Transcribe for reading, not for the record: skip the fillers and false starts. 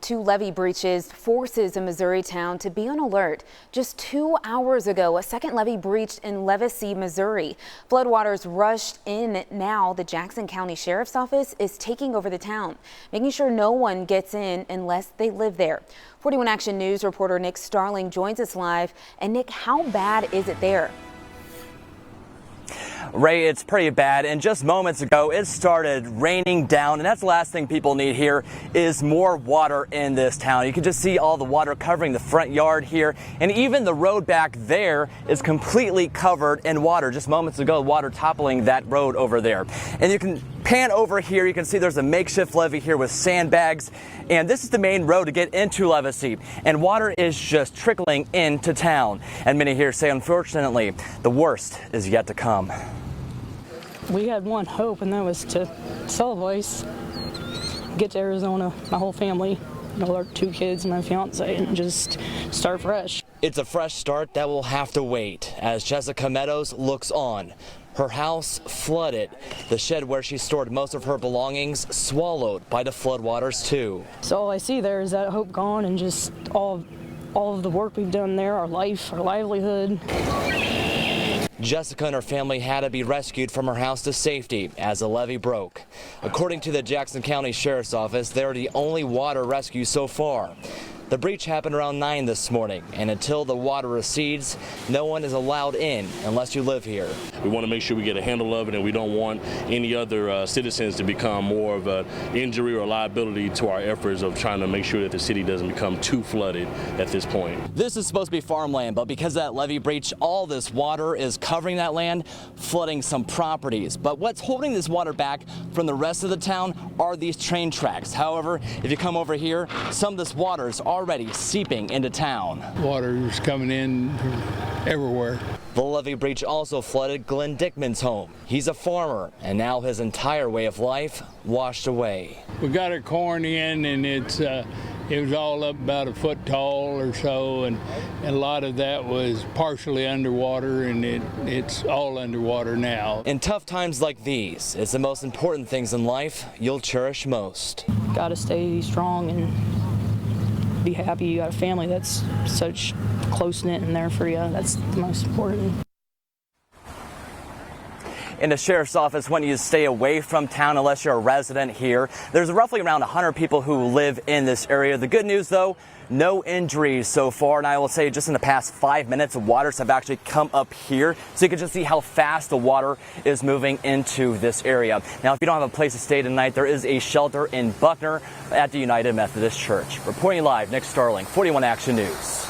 Two levee breaches forces a Missouri town to be on alert. Just 2 hours ago, a second levee breached in Levasy, Missouri. Floodwaters rushed in. Now the Jackson County Sheriff's Office is taking over the town, making sure no one gets in unless they live there. 41 Action News reporter Nick Starling joins us live. And Nick, how bad is it there? Ray, it's pretty bad, and just moments ago it started raining down, and that's the last thing people need here is more water in this town. You can just see all the water covering the front yard here, and even the road back there is completely covered in water. Just moments ago, water toppling that road over there. And you can pan over here, you can see there's a makeshift levee here with sandbags, and this is the main road to get into Levasy, and water is just trickling into town. And many here say, unfortunately, the worst is yet to come. We had one hope, and that was to sell a place, get to Arizona, my whole family, our 2 kids and my fiance, and just start fresh. It's a fresh start that will have to wait as Jessica Meadows looks on. Her house flooded, the shed where she stored most of her belongings swallowed by the floodwaters too. So all I see there is that hope gone, and just all of the work we've done there, our life, our livelihood. Jessica and her family had to be rescued from her house to safety as the levee broke. According to the Jackson County Sheriff's Office, they're the only water rescue so far. The breach happened around 9 this morning, and until the water recedes, no one is allowed in unless you live here. We want to make sure we get a handle of it, and we don't want any other citizens to become more of an injury or liability to our efforts of trying to make sure that the city doesn't become too flooded at this point. This is supposed to be farmland, but because of that levee breach, all this water is covering that land, flooding some properties. But what's holding this water back from the rest of the town are these train tracks. However, if you come over here, some of this water is already seeping into town. Water is coming in everywhere. The levee breach also flooded Glenn Dickman's home. He's a farmer, and now his entire way of life washed away. We got our corn in, and it was all up about 1 foot tall or so, and a lot of that was partially underwater, and it's all underwater now. In tough times like these, it's the most important things in life you'll cherish most. Got to stay strong and be happy. You got a family that's such close-knit and there for you. That's the most important. In the sheriff's office, want you to stay away from town unless you're a resident here. There's roughly around 100 people who live in this area. The good news, though, no injuries so far. And I will say just in the past 5 minutes, waters have actually come up here. So you can just see how fast the water is moving into this area. Now, if you don't have a place to stay tonight, there is a shelter in Buckner at the United Methodist Church. Reporting live, Nick Starling, 41 Action News.